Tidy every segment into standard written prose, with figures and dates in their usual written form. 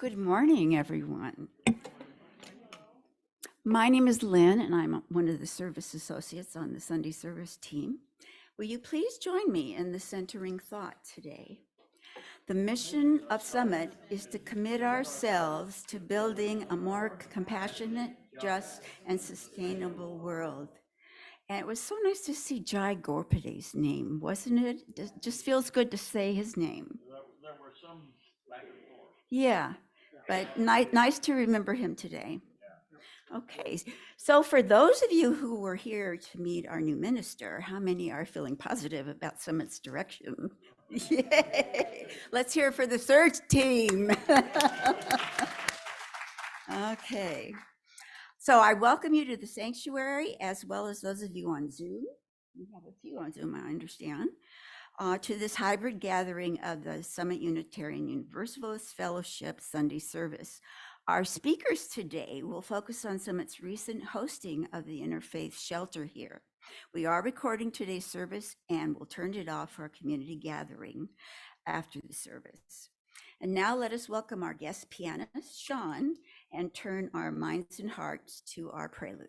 Good morning, everyone. My name is Lynn, and I'm one of the service associates on the Sunday service team. Will you please join me in the centering thought today? The mission of Summit is to commit ourselves to building a more compassionate, just, and sustainable world. And it was so nice to see Jai Gorpade's name, wasn't it? It just feels good to say his name. There were some back and forth. Yeah, but nice to remember him today. Okay, so for those of you who were here to meet our new minister, how many are feeling positive about Summit's direction? Yay! Let's hear it for the search team. Okay, so I welcome you to the sanctuary, as well as those of you on Zoom. We have a few on Zoom, I understand. To this hybrid gathering of the Summit Unitarian Universalist Fellowship Sunday service. Our speakers today will focus on Summit's recent hosting of the Interfaith shelter here. We are recording today's service and we'll turn it off for a community gathering after the service. And now let us welcome our guest pianist, Sean, and turn our minds and hearts to our prelude.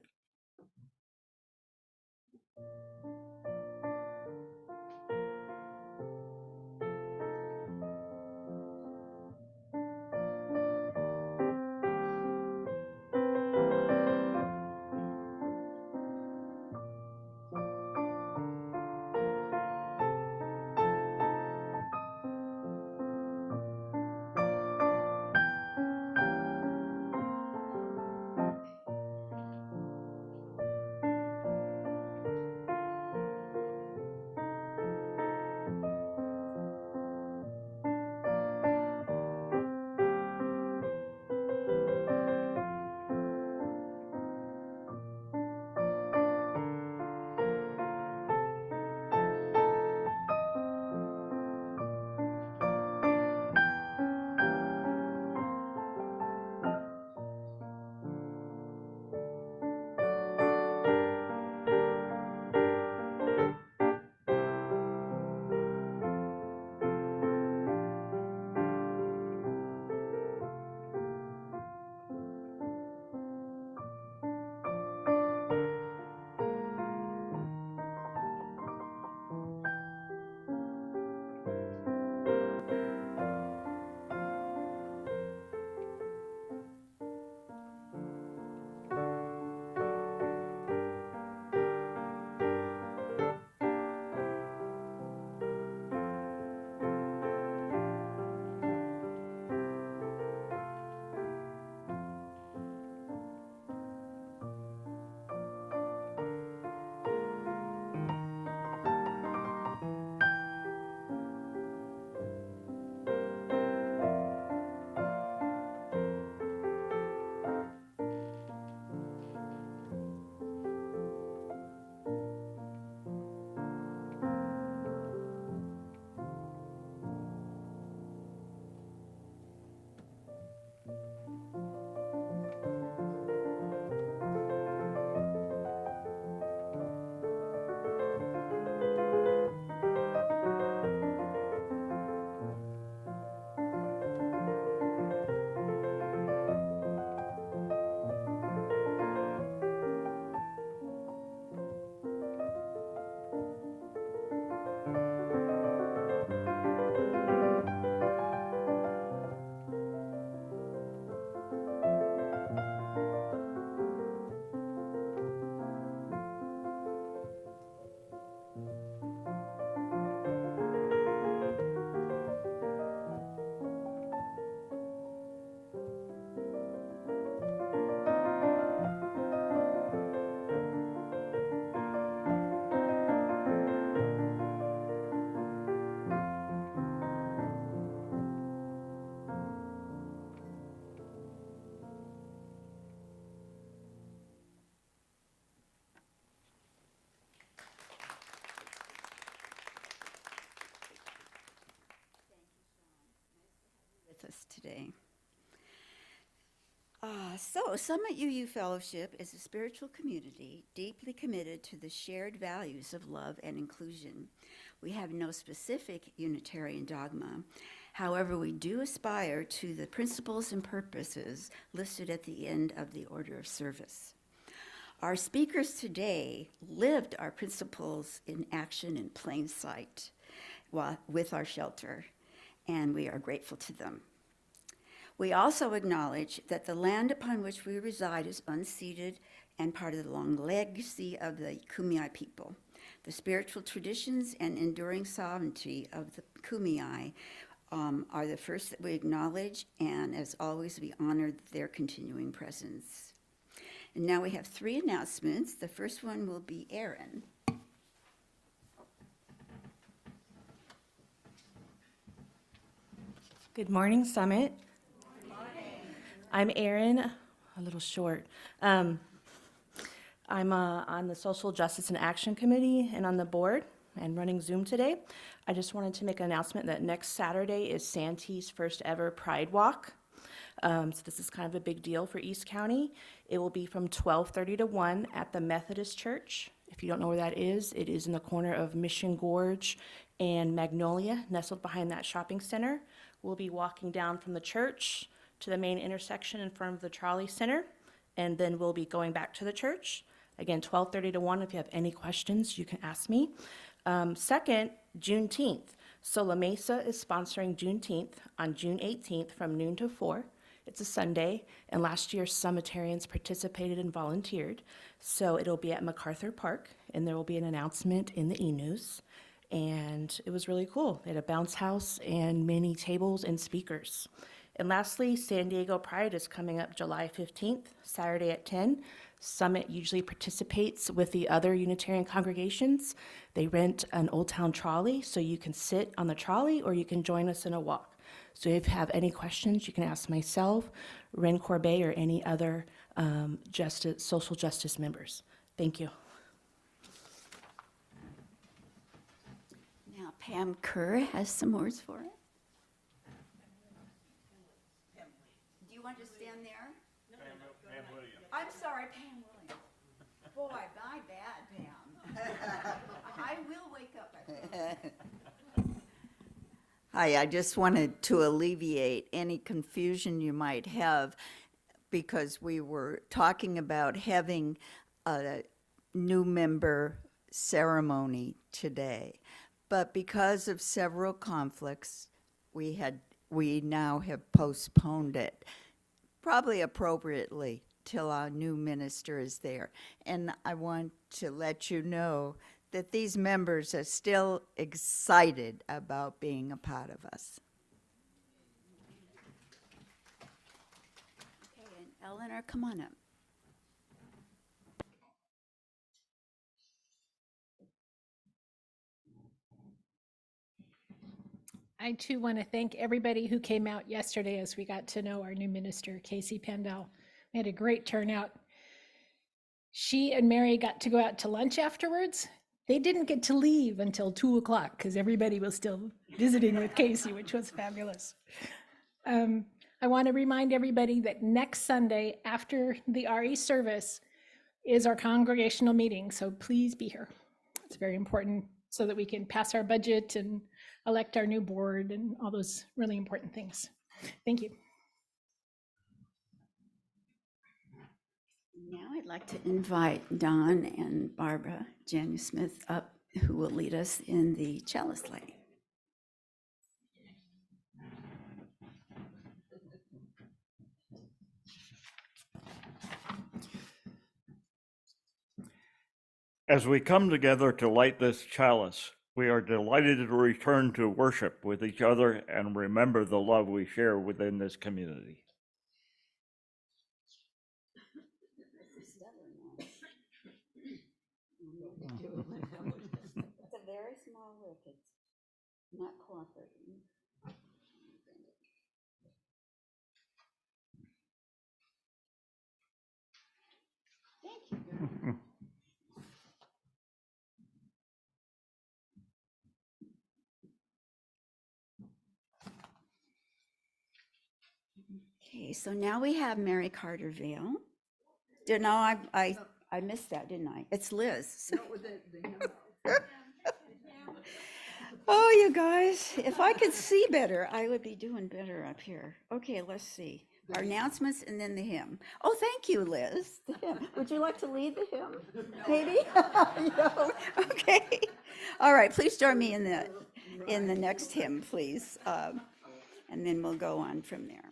With us today. So Summit UU Fellowship is a spiritual community deeply committed to the shared values of love and inclusion. We have no specific Unitarian dogma. However, we do aspire to the principles and purposes listed at the end of the order of service. Our speakers today lived our principles in action in plain sight with our shelter, and we are grateful to them. We also acknowledge that the land upon which we reside is unceded and part of the long legacy of the Kumeyaay people. The spiritual traditions and enduring sovereignty of the Kumeyaay are the first that we acknowledge, and as always, we honor their continuing presence. And now we have 3 announcements. The first one will be Erin. Good morning, Summit. Good morning. I'm Erin, a little short. I'm on the Social Justice and Action Committee and on the board and running Zoom today. I just wanted to make an announcement that next Saturday is Santee's first ever Pride Walk. So this is kind of a big deal for East County. It will be from 12:30 to 1 at the Methodist Church. If you don't know where that is, it is in the corner of Mission Gorge and Magnolia, nestled behind that shopping center. We'll be walking down from the church to the main intersection in front of the Trolley Center, and then we'll be going back to the church. Again, 12:30 to 1. If you have any questions, you can ask me. Second, Juneteenth. So La Mesa is sponsoring Juneteenth on June 18th from noon to 4. It's a Sunday, and last year Summitarians participated and volunteered. So it'll be at MacArthur Park, and there will be an announcement in the e-news. And it was really cool. They had a bounce house and many tables and speakers. And lastly, San Diego Pride is coming up July 15th, Saturday at 10. Summit usually participates with the other Unitarian congregations. They rent an Old Town trolley, so you can sit on the trolley or you can join us in a walk. So if you have any questions, you can ask myself, Ren Corbet, or any other social justice members. Thank you. Now Pam Kerr has some words for it. Do you want to stand there? Pam Williams. I'm sorry, Pam Williams. Boy, my bad, Pam. I will wake up, I think. Hi, I just wanted to alleviate any confusion you might have because we were talking about having a new member ceremony today. But because of several conflicts, we now have postponed it, probably appropriately, till our new minister is there. And I want to let you know that these members are still excited about being a part of us. Okay, and Eleanor, come on up. I too want to thank everybody who came out yesterday as we got to know our new minister, Casey Pandel. We had a great turnout. She and Mary got to go out to lunch afterwards. They didn't get to leave until 2 o'clock because everybody was still visiting with Casey, which was fabulous. I want to remind everybody that next Sunday after the RE service is our congregational meeting, so please be here. It's very important so that we can pass our budget and elect our new board and all those really important things. Thank you. Now I'd like to invite Don and Barbara Janu Smith up, who will lead us in the chalice lighting. As we come together to light this chalice, we are delighted to return to worship with each other and remember the love we share within this community. It's a very small work. It's not cooperating. Thank you. Okay, so now we have Mary Carter Vale. No, I missed that, didn't I? It's Liz. Oh, you guys, if I could see better, I would be doing better up here. Okay, let's see. Our announcements and then the hymn. Oh, thank you, Liz. The hymn. Would you like to lead the hymn? Maybe? No? Okay. All right, please join me in the next hymn, please. And then we'll go on from there.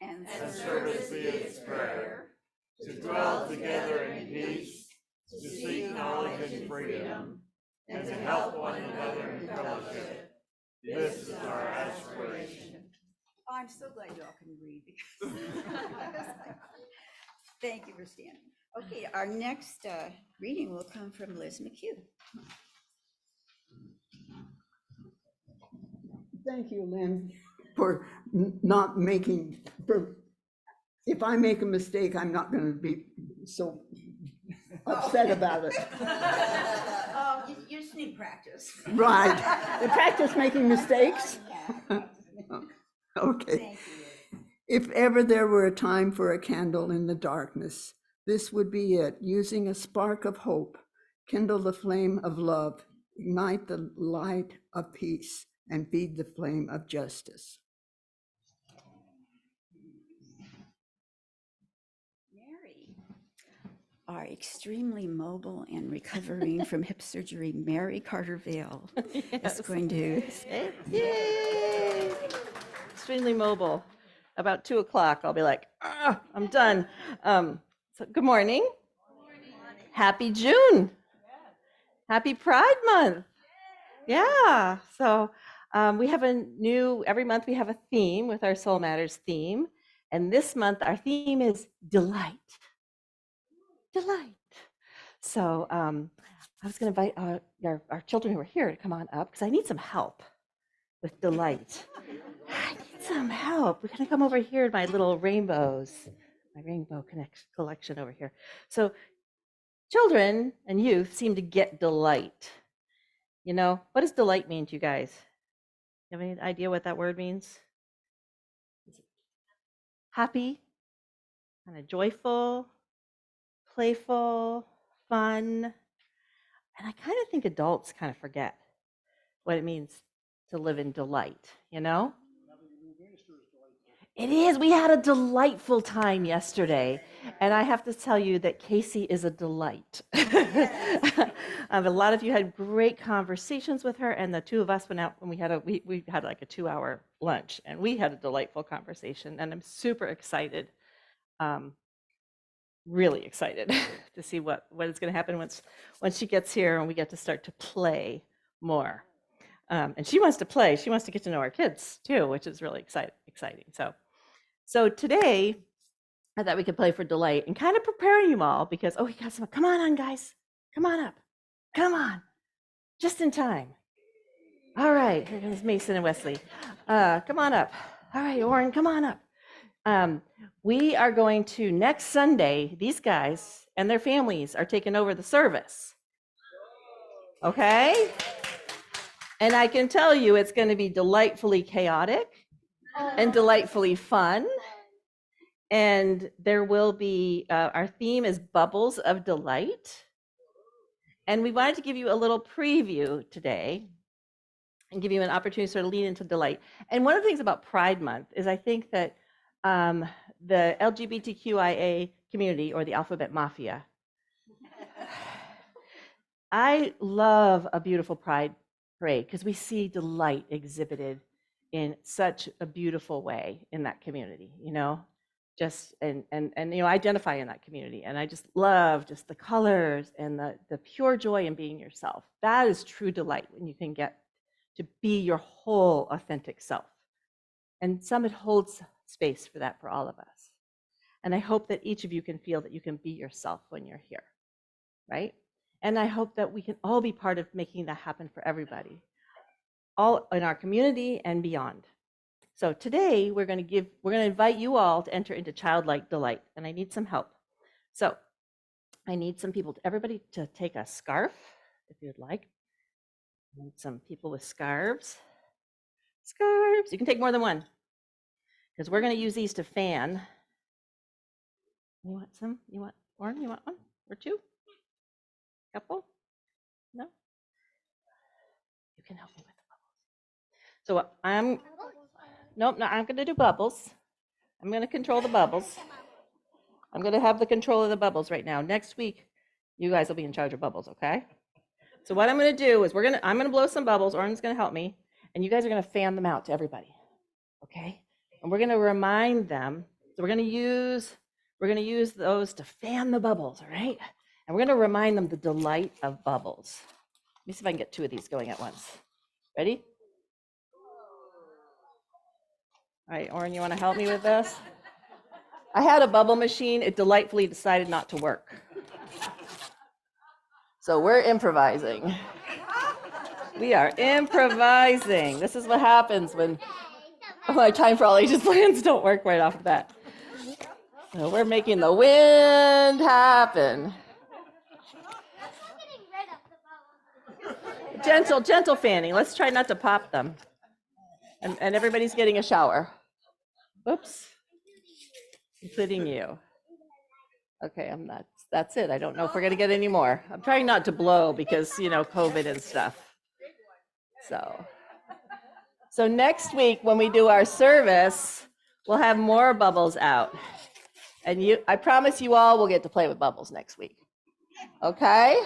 And service be its prayer, to dwell together in peace, to seek knowledge and freedom, and to help one another in fellowship. This is our aspiration. Oh, I'm so glad you all can read because thank you for standing. Okay, our next reading will come from Liz McHugh. Thank you, Lynn, for not making, if I make a mistake, I'm not going to be so upset about it. You just need practice. Right. You practice making mistakes? Okay. Thank you. If ever there were a time for a candle in the darkness, this would be it. Using a spark of hope, kindle the flame of love, ignite the light of peace, and feed the flame of justice. Mary, our extremely mobile and recovering from hip surgery, Mary Carter Vale, is going to. Yay! Extremely mobile. About 2 o'clock, I'll be like, I'm done. So good morning. Happy June. Happy Pride Month. Yeah. So we have every month we have a theme with our Soul Matters theme. And this month our theme is delight. Delight. So I was going to invite our children who are here to come on up because I need some help with delight. I need some help. We're going to come over here to my little rainbows, my rainbow collection over here. So children and youth seem to get delight. You know, what does delight mean to you guys? You have any idea what that word means? Happy, kind of joyful, playful, fun. And I kind of think adults kind of forget what it means to live in delight, you know? It is. We had a delightful time yesterday. And I have to tell you that Casey is a delight. A lot of you had great conversations with her, and the two of us went out and we had like a 2-hour lunch, and we had a delightful conversation. And I'm super excited, really excited to see what is going to happen once she gets here and we get to start to play more. And she wants to play. She wants to get to know our kids too, which is really exciting. So today, I thought we could play for delight and kind of preparing you all because, we got some, come on, guys. Come on up. Come on. Just in time. All right, here comes Mason and Wesley. Come on up. All right, Oren, come on up. We are going to, next Sunday, these guys and their families are taking over the service. Okay? And I can tell you it's going to be delightfully chaotic and delightfully fun. And there will be, our theme is Bubbles of Delight. And we wanted to give you a little preview today and give you an opportunity to sort of lean into delight. And one of the things about Pride Month is I think that the LGBTQIA community, or the alphabet mafia. I love a beautiful pride parade because we see delight exhibited in such a beautiful way in that community, just and identify in that community. And I just love just the colors and the pure joy in being yourself. That is true delight when you can get to be your whole authentic self. And Summit holds space for that for all of us. And I hope that each of you can feel that you can be yourself when you're here, right? And I hope that we can all be part of making that happen for everybody, all in our community and beyond. So today we're going to invite you all to enter into childlike delight, and I need some help. So I need some people, everybody to take a scarf, if you'd like. I need some people with scarves. Scarves, you can take more than one, because we're going to use these to fan. You want some? You want one? You want one or two? Couple? No? You can help me with the bubbles. So nope, no, I'm going to do bubbles. I'm going to control the bubbles. I'm going to have the control of the bubbles right now. Next week, you guys will be in charge of bubbles, okay? So what I'm going to do is I'm going to blow some bubbles. Oren's going to help me, and you guys are going to fan them out to everybody, okay? And we're going to remind them. So we're going to use those to fan the bubbles, all right? And we're going to remind them the delight of bubbles. Let me see if I can get two of these going at once. Ready? All right, Oren, you want to help me with this? I had a bubble machine. It delightfully decided not to work. So we're improvising. We are improvising. This is what happens when my time for all ages plans don't work right off the bat. So we're making the wind happen. Gentle fanning. Let's try not to pop them. And everybody's getting a shower. Oops. Including you. Okay, that's it. I don't know if we're going to get any more. I'm trying not to blow because, COVID and stuff. So next week when we do our service, we'll have more bubbles out. And I promise you all will get to play with bubbles next week. Okay?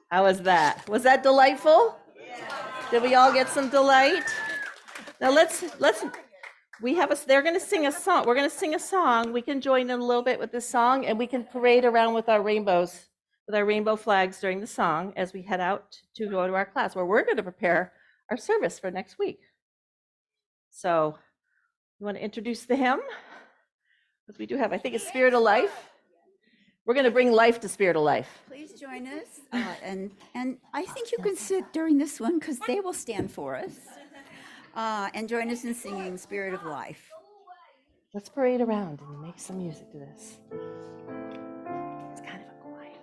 How was that? Was that delightful? Did we all get some delight? Now they're going to sing a song. We're going to sing a song. We can join in a little bit with this song, and we can parade around with our rainbows, with our rainbow flags during the song as we head out to go to our class, where we're going to prepare our service for next week. So you want to introduce the hymn? Because we do have, I think, it's Spirit of Life. We're going to bring life to Spirit of Life. Please join us. And I think you can sit during this one because they will stand for us. And join us in singing Spirit of Life. Let's parade around and make some music to this. It's kind of a quiet.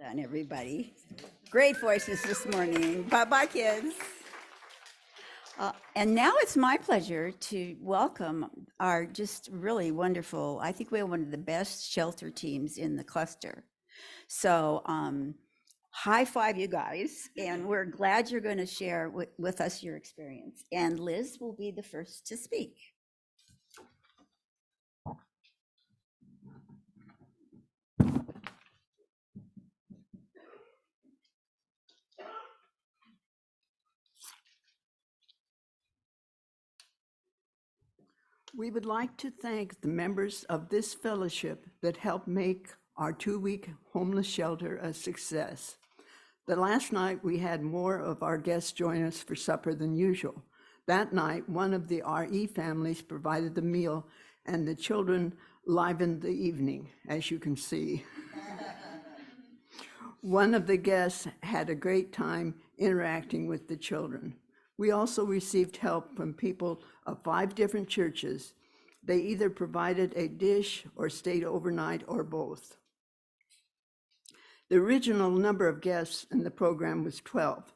Done, everybody. Great voices this morning. Bye-bye, kids. And now it's my pleasure to welcome our just really wonderful, I think we have one of the best shelter teams in the cluster. So high five, you guys. And we're glad you're going to share with us your experience. And Liz will be the first to speak. We would like to thank the members of this fellowship that helped make our 2-week homeless shelter a success. The last night we had more of our guests join us for supper than usual. That night, one of the RE families provided the meal and the children livened the evening, as you can see. One of the guests had a great time interacting with the children. We also received help from people of 5 different churches. They either provided a dish or stayed overnight or both. The original number of guests in the program was 12.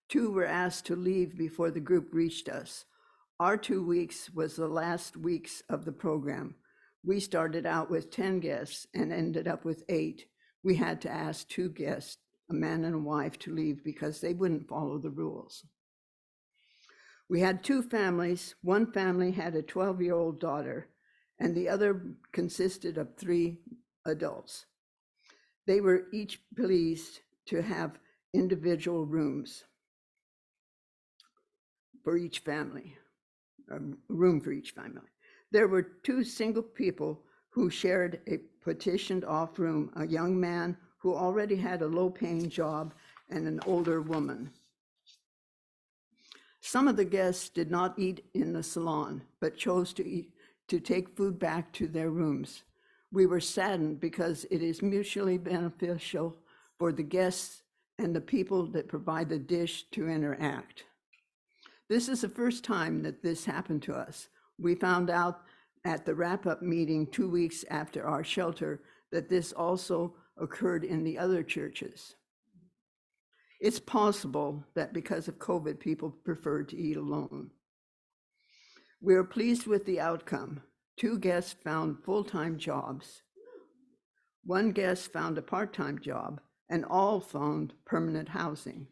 2 were asked to leave before the group reached us. Our 2 weeks was the last weeks of the program. We started out with 10 guests and ended up with 8. We had to ask 2 guests, a man and a wife, to leave because they wouldn't follow the rules. We had 2 families. One family had a 12-year-old daughter, and the other consisted of 3 adults. They were each pleased to have individual rooms for each family, a room for each family. There were 2 single people who shared a partitioned off room, a young man who already had a low-paying job and an older woman. Some of the guests did not eat in the salon, but chose to take food back to their rooms. We were saddened because it is mutually beneficial for the guests and the people that provide the dish to interact. This is the first time that this happened to us. We found out at the wrap-up meeting 2 weeks after our shelter that this also occurred in the other churches. It's possible that because of COVID, people preferred to eat alone. We are pleased with the outcome. 2 guests found full-time jobs. 1 guest found a part-time job, and all found permanent housing.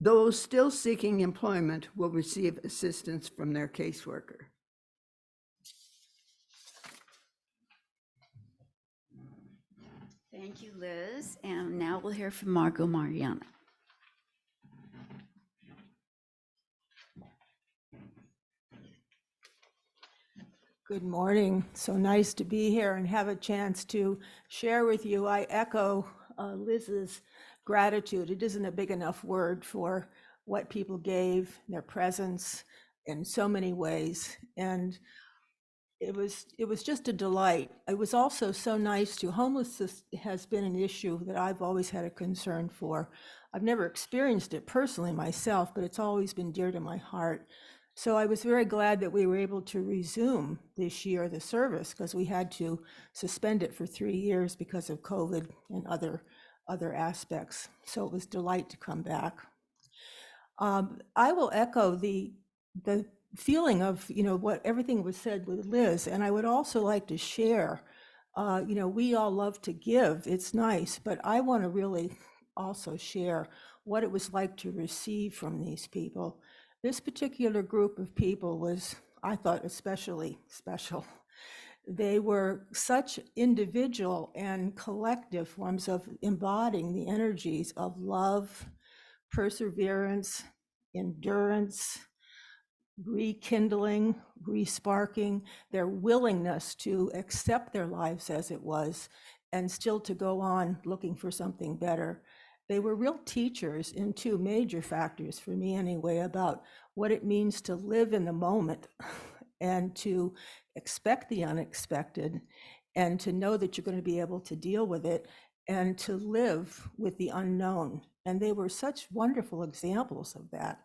Those still seeking employment will receive assistance from their caseworker. Thank you, Liz. And now we'll hear from Margot Mariana. Good morning. So nice to be here and have a chance to share with you. I echo Liz's gratitude. It isn't a big enough word for what people gave, their presence in so many ways. And it was just a delight. It was also so nice to, homelessness has been an issue that I've always had a concern for. I've never experienced it personally myself, but it's always been dear to my heart. So I was very glad that we were able to resume this year the service, because we had to suspend it for 3 years because of COVID and other aspects. So it was a delight to come back. I will echo the feeling of, what everything was said with Liz, and I would also like to share, we all love to give, it's nice, but I want to really also share what it was like to receive from these people. This particular group of people was, I thought, especially special. They were such individual and collective forms of embodying the energies of love, perseverance, endurance, rekindling, resparking, their willingness to accept their lives as it was and still to go on looking for something better. They were real teachers in 2 major factors, for me anyway, about what it means to live in the moment and to expect the unexpected and to know that you're going to be able to deal with it and to live with the unknown. And they were such wonderful examples of that,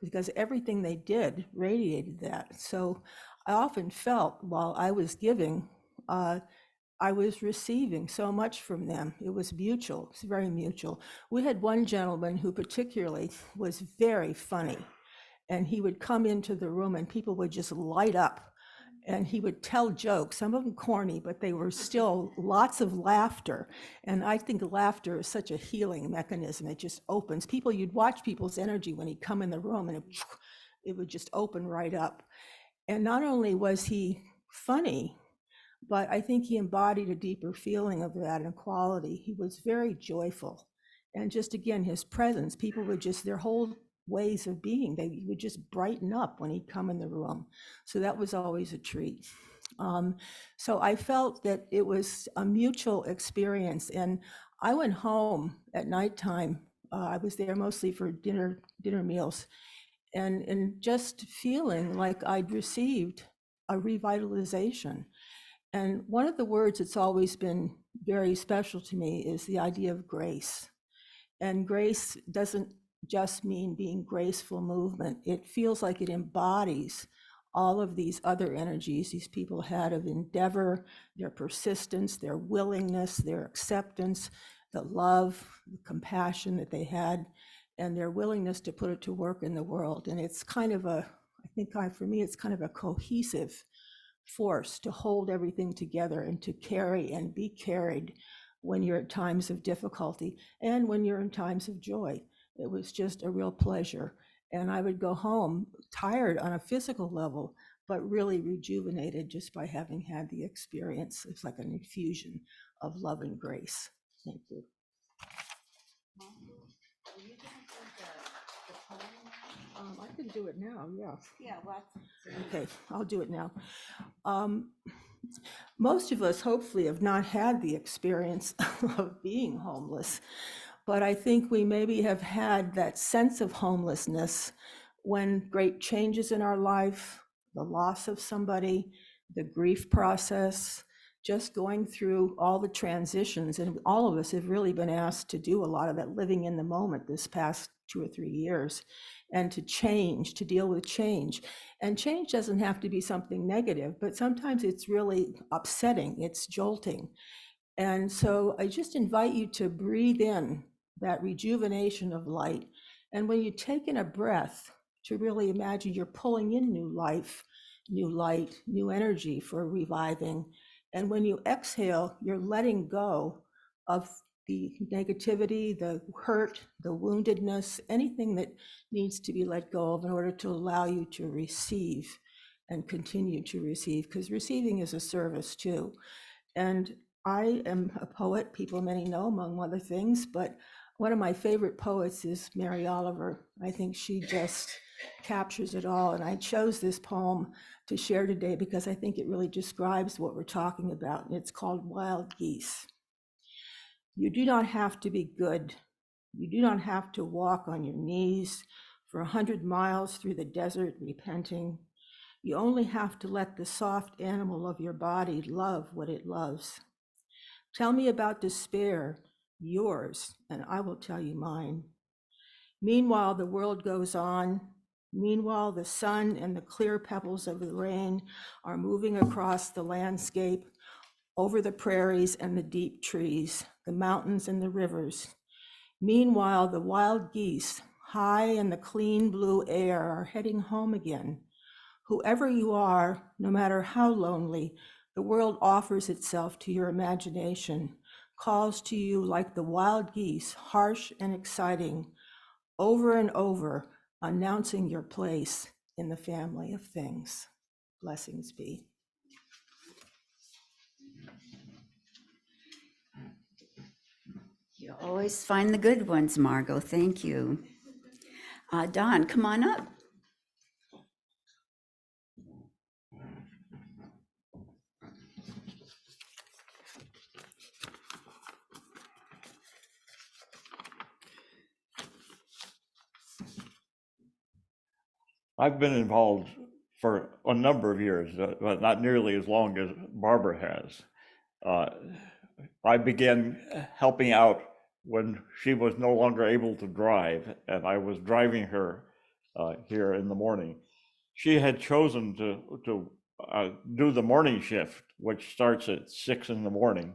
because everything they did radiated that. So I often felt while I was giving, I was receiving so much from them. It was mutual, it's very mutual. We had one gentleman who particularly was very funny, and he would come into the room and people would just light up, and he would tell jokes, some of them corny, but they were still lots of laughter. And I think laughter is such a healing mechanism. It just opens people. You'd watch people's energy when he'd come in the room and it would just open right up. And not only was he funny, but I think he embodied a deeper feeling of that and quality. He was very joyful. And just again, his presence, people would just, their whole ways of being. They would just brighten up when he'd come in the room. So that was always a treat. So I felt that it was a mutual experience. And I went home at nighttime. I was there mostly for dinner meals, and just feeling like I'd received a revitalization. And one of the words that's always been very special to me is the idea of grace. And grace doesn't just mean being graceful movement. It feels like it embodies all of these other energies these people had of endeavor, their persistence, their willingness, their acceptance, the love, the compassion that they had, and their willingness to put it to work in the world. And it's kind of for me, it's kind of a cohesive force to hold everything together and to carry and be carried when you're at times of difficulty and when you're in times of joy. It was just a real pleasure. And I would go home tired on a physical level, but really rejuvenated just by having had the experience. It's like an infusion of love and grace. Thank you. I can do it now, yeah. Yeah, well, Okay, I'll do it now. Most of us hopefully have not had the experience of being homeless, but I think we maybe have had that sense of homelessness when great changes in our life, the loss of somebody, the grief process, just going through all the transitions. And all of us have really been asked to do a lot of that living in the moment this past 2 or 3 years, and to change, to deal with change. And change doesn't have to be something negative, but sometimes it's really upsetting, it's jolting. And so I just invite you to breathe in that rejuvenation of light. And when you take in a breath, to really imagine you're pulling in new life, new light, new energy for reviving. And when you exhale, you're letting go of the negativity, the hurt, the woundedness, anything that needs to be let go of in order to allow you to receive and continue to receive, because receiving is a service too. And I am a poet, people many know, among other things, but one of my favorite poets is Mary Oliver. I think she just captures it all. And I chose this poem to share today because I think it really describes what we're talking about. And it's called Wild Geese. You do not have to be good. You do not have to walk on your knees for 100 miles through the desert repenting. You only have to let the soft animal of your body love what it loves. Tell me about despair, yours, and I will tell you mine. Meanwhile, the world goes on. Meanwhile, the sun and the clear pebbles of the rain are moving across the landscape, over the prairies and the deep trees, the mountains and the rivers. Meanwhile, the wild geese, high in the clean blue air, are heading home again. Whoever you are, no matter how lonely, the world offers itself to your imagination, calls to you like the wild geese, harsh and exciting, over and over, announcing your place in the family of things. Blessings be. you always find the good ones, Margot. Thank you. Don, come on up. I've been involved for a number of years, but not nearly as long as Barbara has. I began helping out when she was no longer able to drive, and I was driving her here in the morning. She had chosen to do the morning shift, which starts at 6 in the morning.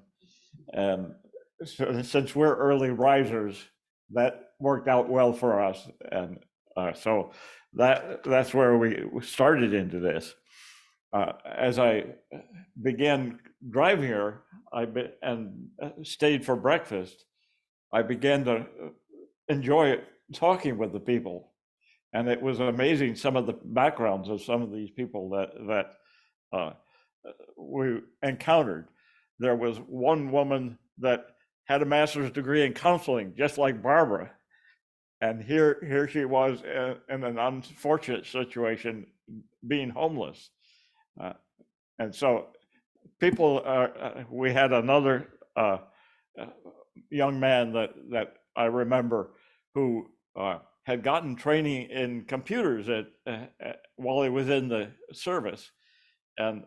And so, since we're early risers, that worked out well for us. And so that's where we started into this. As I began driving her, and stayed for breakfast, I began to enjoy talking with the people. And it was amazing, some of the backgrounds of some of these people that we encountered. There was one woman that had a master's degree in counseling, just like Barbara. And here she was in an unfortunate situation, being homeless. And so people, we had another young man that I remember who had gotten training in computers while he was in the service. And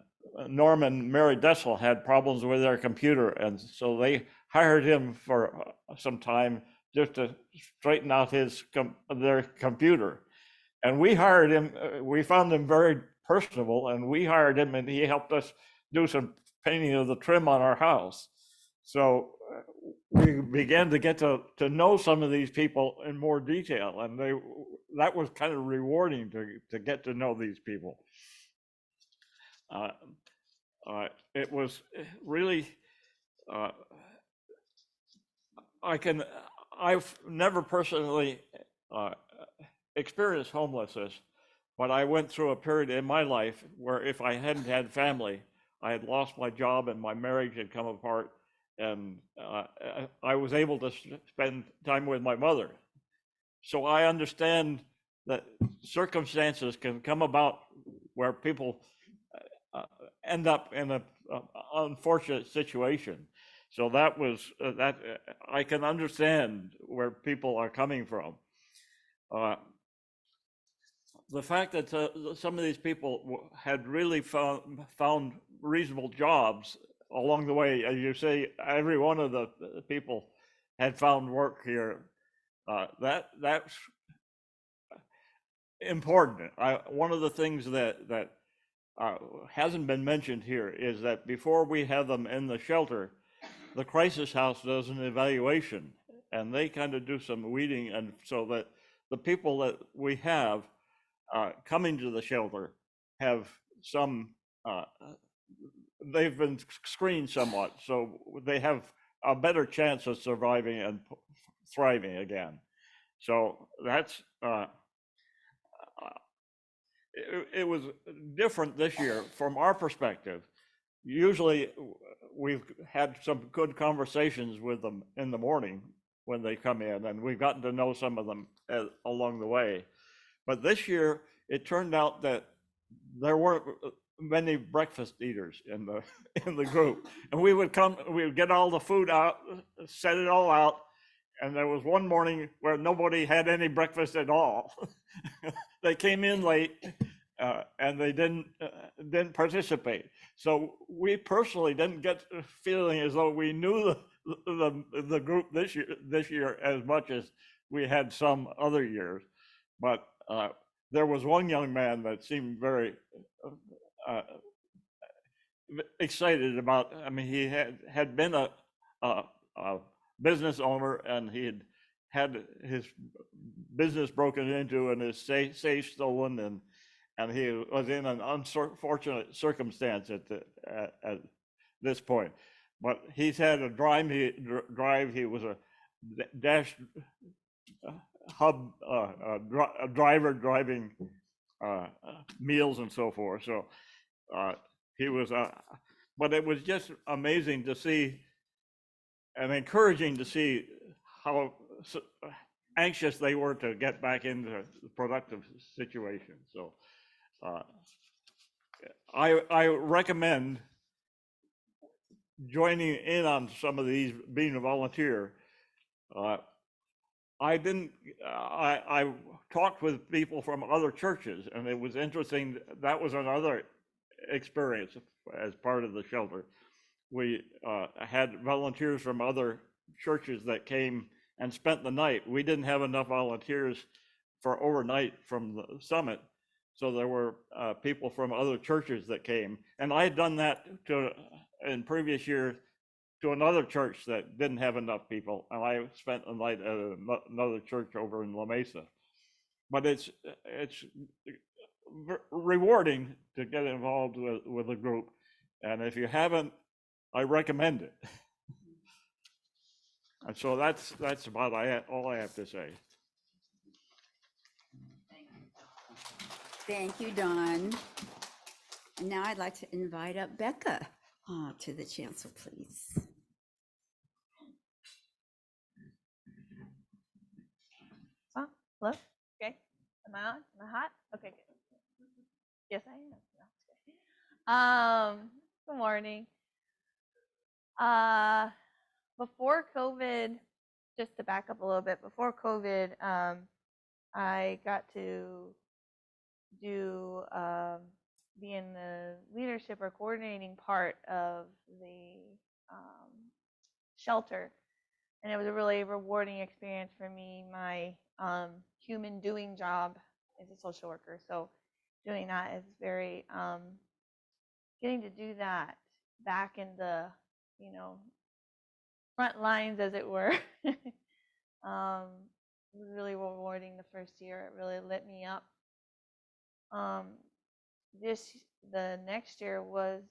Norm and Mary Dessel had problems with their computer, and so they hired him for some time just to straighten out their computer. And we hired him. We found him very personable, and we hired him, and he helped us do some painting of the trim on our house. So we began to get to know some of these people in more detail, and that was kind of rewarding to get to know these people. It was really, I've never personally experienced homelessness, but I went through a period in my life where if I hadn't had family, I had lost my job and my marriage had come apart, and I was able to spend time with my mother. So I understand that circumstances can come about where people end up in an unfortunate situation. So that was that I can understand where people are coming from. The fact that some of these people had really found reasonable jobs along the way, as you say, every one of the people had found work here. That's important. One of the things that hasn't been mentioned here is that before we have them in the shelter, the crisis house does an evaluation, and they kind of do some weeding, and so that the people that we have coming to the shelter have some, they've been screened somewhat, so they have a better chance of surviving and thriving again. So that's, it was different this year from our perspective. Usually we've had some good conversations with them in the morning when they come in, and we've gotten to know some of them along the way. But this year, it turned out that there weren't many breakfast eaters in the group, and we would get all the food out, set it all out, and there was one morning where nobody had any breakfast at all. They came in late, and they didn't participate. So we personally didn't get the feeling as though we knew the group this year as much as we had some other years. But there was one young man that seemed very excited about. I mean, he had been a business owner, and he had his business broken into and his safe stolen, and he was in an unfortunate circumstance at this point. But he's had a drive. He was a dash hub a driver driving meals and so forth. So he was, but it was just amazing to see and encouraging to see how anxious they were to get back into the productive situation. So I recommend joining in on some of these, being a volunteer. I talked with people from other churches, and it was interesting. That was another experience as part of the shelter. We had volunteers from other churches that came and spent the night. We didn't have enough volunteers for overnight from the summit, so there were people from other churches that came. And I had done that in previous years to another church that didn't have enough people, and I spent the night at another church over in La Mesa. But it's rewarding to get involved with a group, and if you haven't, I recommend it. And so that's about all I have to say. Thank you, Don. And now I'd like to invite up Becca to the chancel, please. Well, Hello? Okay. Am I on? Am I hot? Okay, good. Yes, I am. No, it's okay. Good morning. Before COVID, just to back up a little bit, before COVID, I got to do be in the leadership or coordinating part of the um, shelter, and it was a really rewarding experience for me. My human doing job as a social worker, so doing that is very getting to do that back in the front lines, as it were. It was really rewarding the first year. It really lit me up. Um, the next year was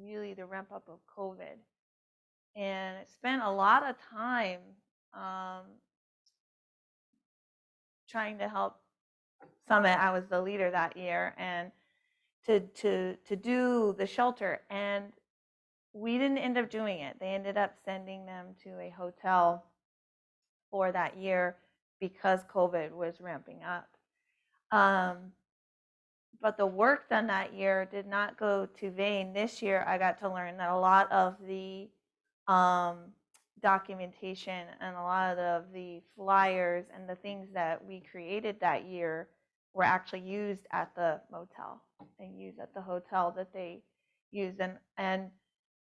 really the ramp up of COVID, and I spent a lot of time um, trying to help Summit. I was the leader that year, and to do the shelter, and we didn't end up doing it. They ended up sending them to a hotel for that year because COVID was ramping up. But the work done that year did not go to vain. This year, I got to learn that a lot of the documentation and a lot of the flyers and the things that we created that year were actually used at the motel and used at the hotel that they used. And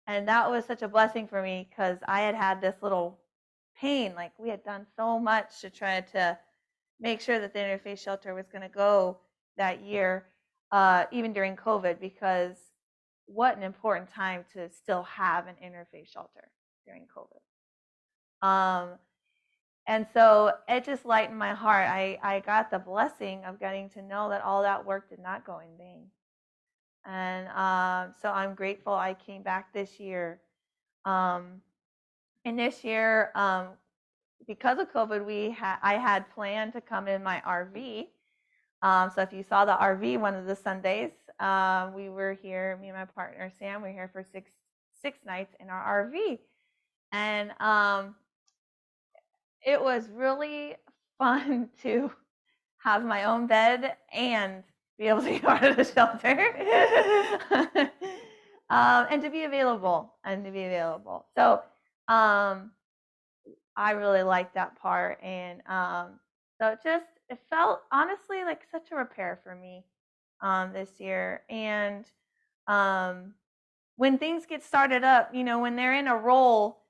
that was such a blessing for me because I had this little pain. Like, we had done so much to try to make sure that the interfaith shelter was going to go that year, even during COVID, because what an important time to still have an interfaith shelter during COVID. And so it just lightened my heart. I got the blessing of getting to know that all that work did not go in vain. And so I'm grateful I came back this year. And this year, because of COVID, I had planned to come in my RV. So if you saw the RV one of the Sundays, we were here, me and my partner Sam, we were here for six nights in our RV. And it was really fun to have my own bed and be able to be part of the shelter. And to be available. So I really liked that part. And so it felt honestly like such a repair for me this year. And when things get started up, when they're in a role,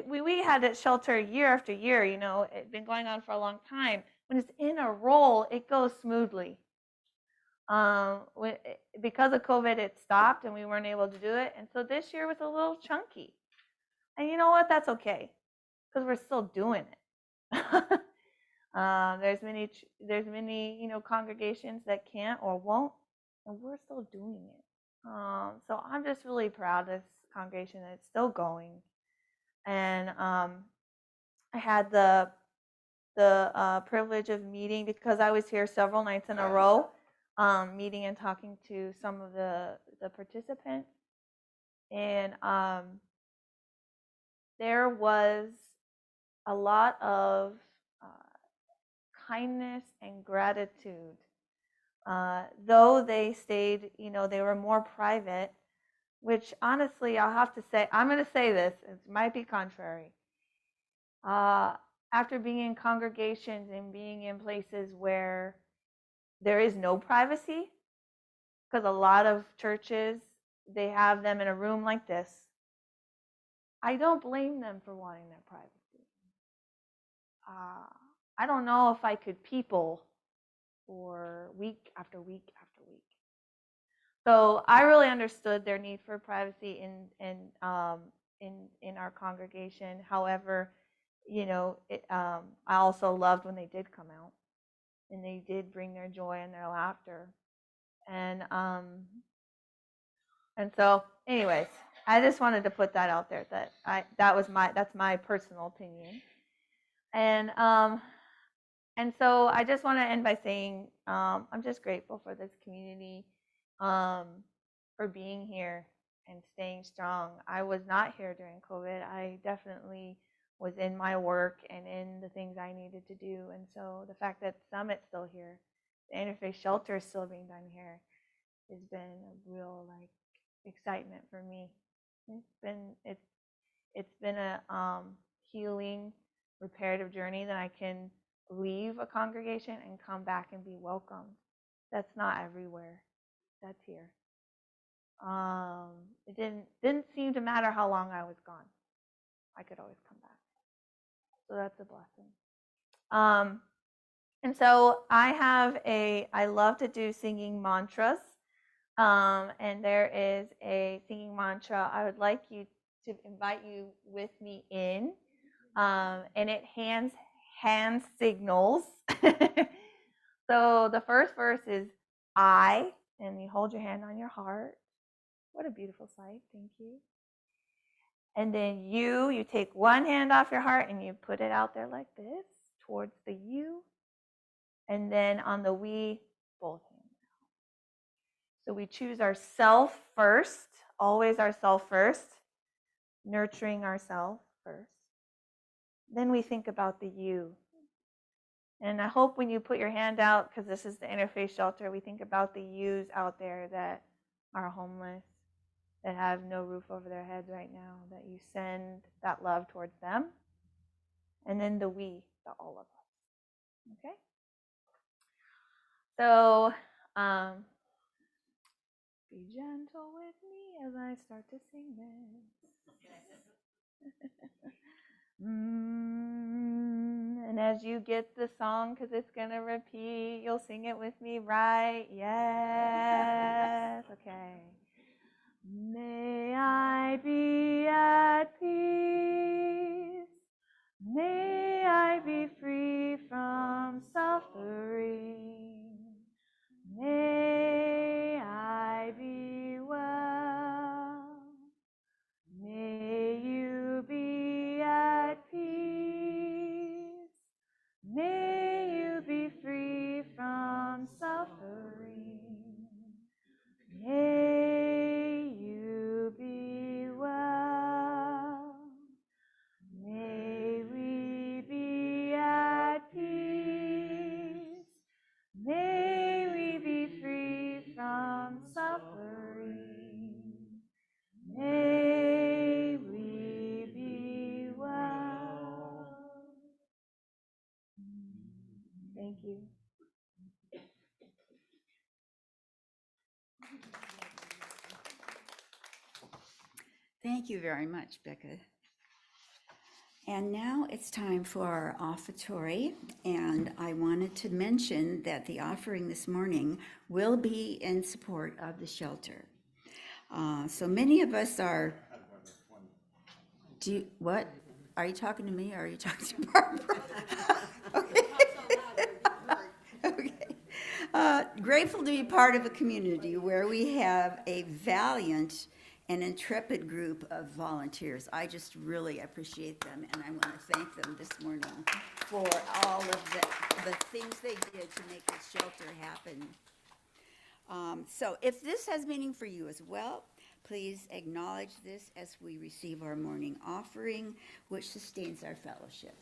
we had that shelter year after year, it's been going on for a long time. When it's in a role, it goes smoothly. Because of COVID, it stopped and we weren't able to do it. And so this year was a little chunky. And you know what? That's okay, because we're still doing it. There's many congregations that can't or won't, and we're still doing it. So I'm just really proud of this congregation that it's still going. And I had the privilege of meeting, because I was here several nights in a row, meeting and talking to some of the participants. And there was a lot of kindness and gratitude. Though they stayed, they were more private, which honestly, I'll have to say, I'm going to say this, it might be contrary. After being in congregations and being in places where there is no privacy, because a lot of churches, they have them in a room like this, I don't blame them for wanting their privacy. I don't know if I could people for week after week after week. So I really understood their need for privacy in our congregation. However, I also loved when they did come out and they did bring their joy and their laughter. And so, anyways, I just wanted to put that out there, that's my personal opinion. And so I just want to end by saying I'm just grateful for this community, for being here and staying strong. I was not here during COVID. I definitely was in my work and in the things I needed to do. And so the fact that Summit's still here, the Interfaith Shelter is still being done here, has been a real like excitement for me. It's been a healing, reparative journey that I can leave a congregation and come back and be welcomed. That's not everywhere. That's here. It didn't seem to matter how long I was gone. I could always come back. So that's a blessing. And so I love to do singing mantras. And there is a singing mantra I would like you to invite you with me in. And it hand signals. So the first verse is I, and you hold your hand on your heart. What a beautiful sight. Thank you. And then you take one hand off your heart and you put it out there like this towards the you. And then on the we, both hands out. So we choose ourself first, always ourself first, nurturing ourselves first. Then we think about the you. And I hope when you put your hand out, because this is the Interfaith Shelter, we think about the yous out there that are homeless, that have no roof over their heads right now, that you send that love towards them. And then the we, the all of us. Okay? So, be gentle with me as I start to sing this. And as you get the song, because it's going to repeat, you'll sing it with me, right? Yes. Okay. May I be at peace. May I be free from suffering. May I be well. May you be at peace. May you be free from suffering. May you be well. May we be at peace. May we be free from suffering. May we be well. Thank you. Thank you very much, Becca. And now it's time for our offertory, and I wanted to mention that the offering this morning will be in support of the shelter. So many of us are. What? Are you talking to me or are you talking to Barbara? Okay. Okay. Grateful to be part of a community where we have a valiant and intrepid group of volunteers. I just really appreciate them, and I want to thank them this morning for all of the things they did to make this shelter happen. So if this has meaning for you as well, please acknowledge this as we receive our morning offering, which sustains our fellowship.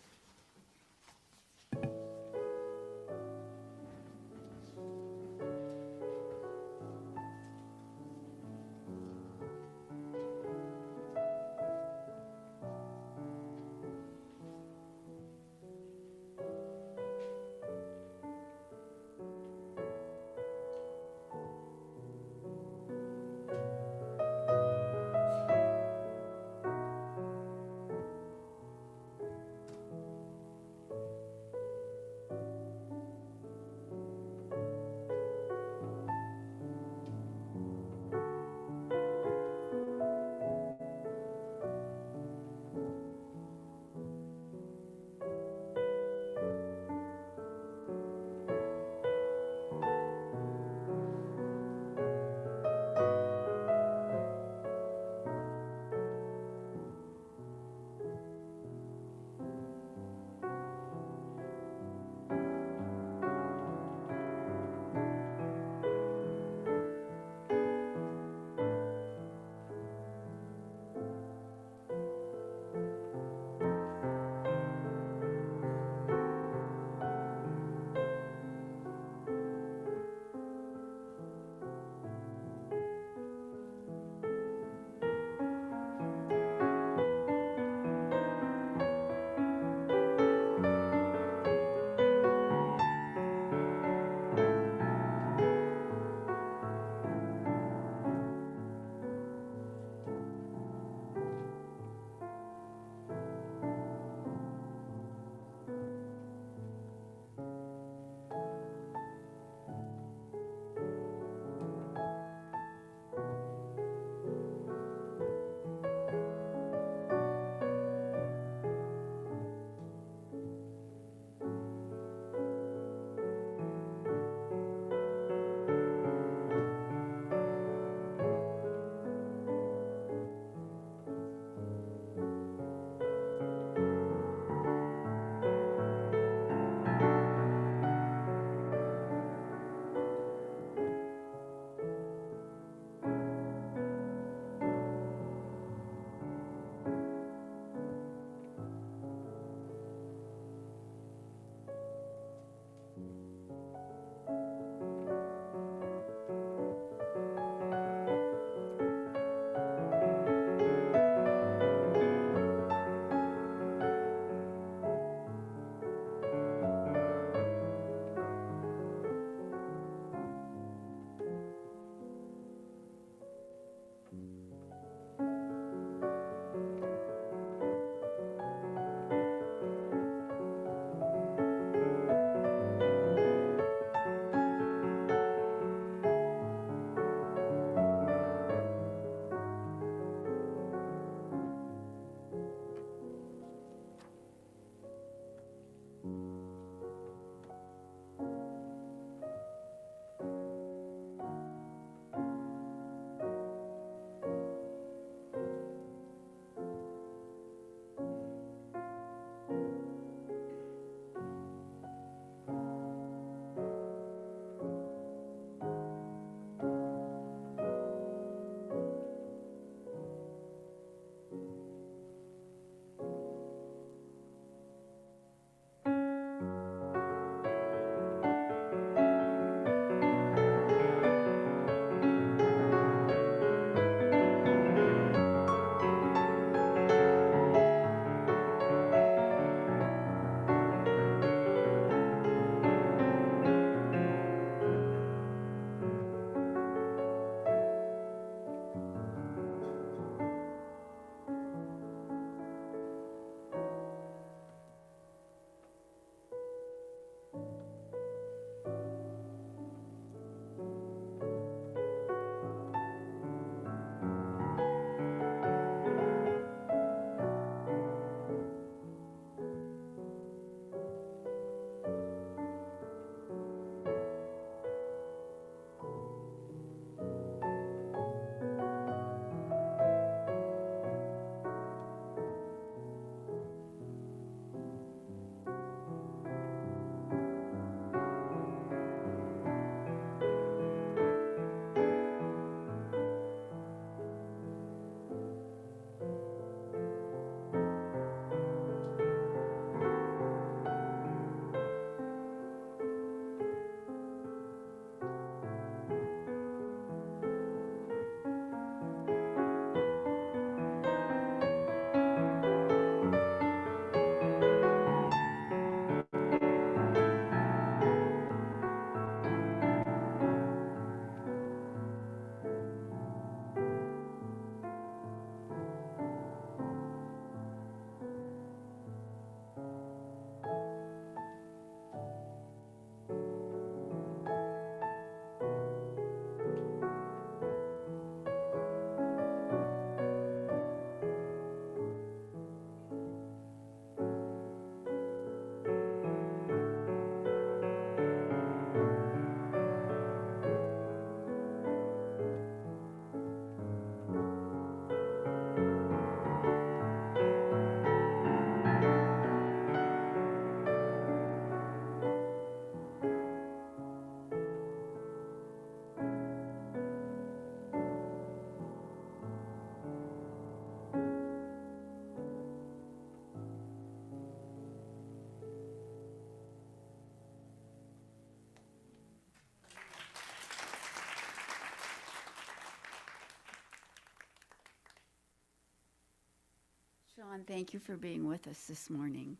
Sean, thank you for being with us this morning.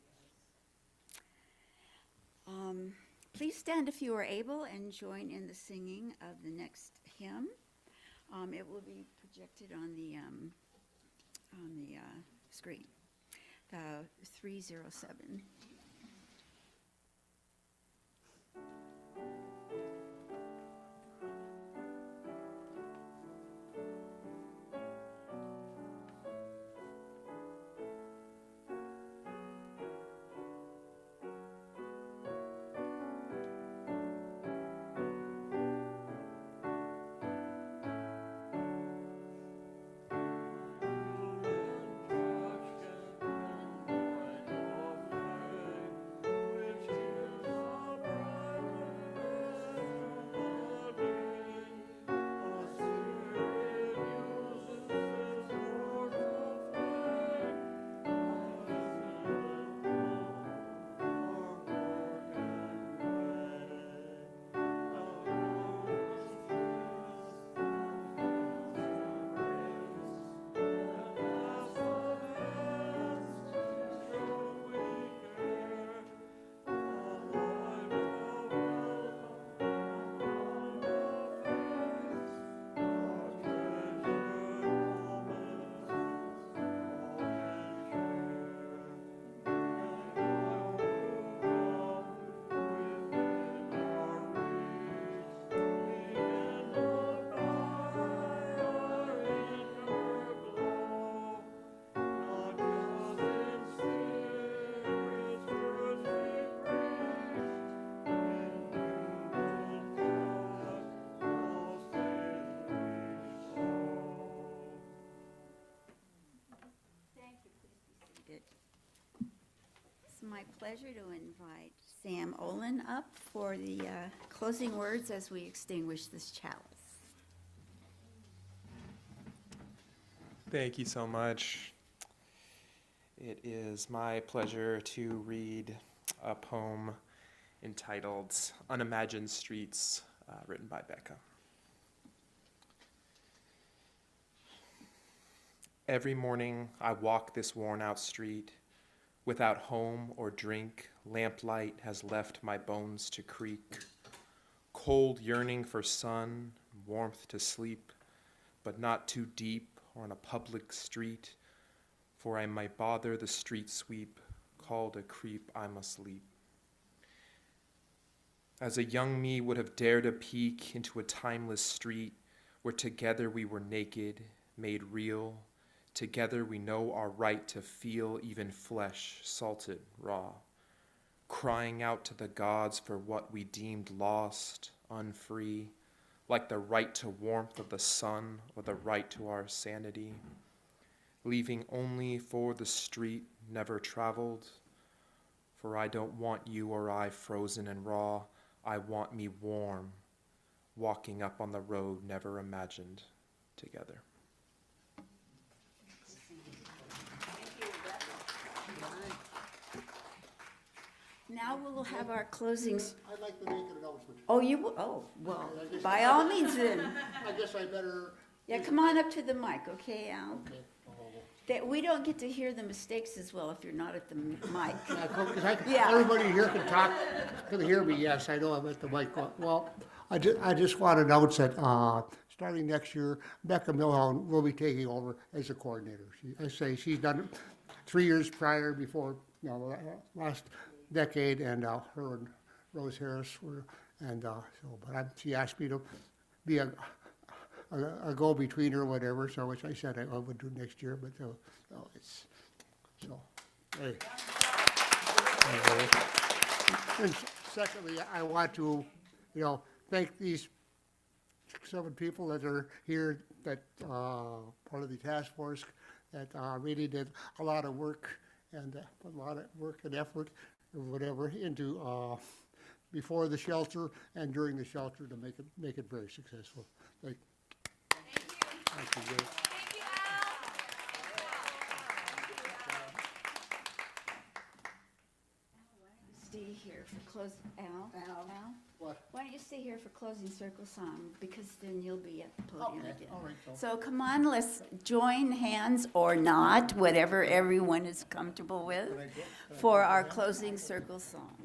Please stand if you are able and join in the singing of the next hymn. It will be projected on the screen. 307. It's my pleasure to invite Sam Olin up for the closing words as we extinguish this chalice. Thank you so much. It is my pleasure to read a poem entitled Unimagined Streets, written by Becca. Every morning I walk this worn-out street. Without home or drink, lamplight has left my bones to creak. Cold yearning for sun, warmth to sleep, but not too deep or on a public street, for I might bother the street sweep, called a creep I must leap. As a young me would have dared a peek into a timeless street, where together we were naked, made real. Together we know our right to feel even flesh, salted, raw. Crying out to the gods for what we deemed lost, unfree, like the right to warmth of the sun or the right to our sanity. Leaving only for the street never traveled, for I don't want you or I frozen and raw. I want me warm, walking up on the road never imagined together. Now we'll have our closings. I'd like to make an announcement. Oh, you will? Oh, well, by all means then. I guess I better. Yeah, come on up to the mic, okay, Al? Okay. That we don't get to hear the mistakes as well if you're not at the mic. Yeah. Everybody here can hear me. Yes, I know I'm at the mic. Well, I just want to announce that starting next year, Becca Milhouse will be taking over as a coordinator. She's done it 3 years prior, before last decade, and her and Rose Harris were, and she asked me to be a go-between or whatever, so which I said I would do next year, but it's, so, hey. And secondly, I want to, thank these 7 people that are here, that part of the task force, that really did a lot of work, and put a lot of work and effort or whatever into before the shelter and during the shelter to make it very successful. Thank you. Thank you. stay here for close, Al? What? Why don't you stay here for closing circle song, because then you'll be at the podium Okay, again. all right, So come on, let's join hands or not, whatever everyone is comfortable with, for our closing circle song.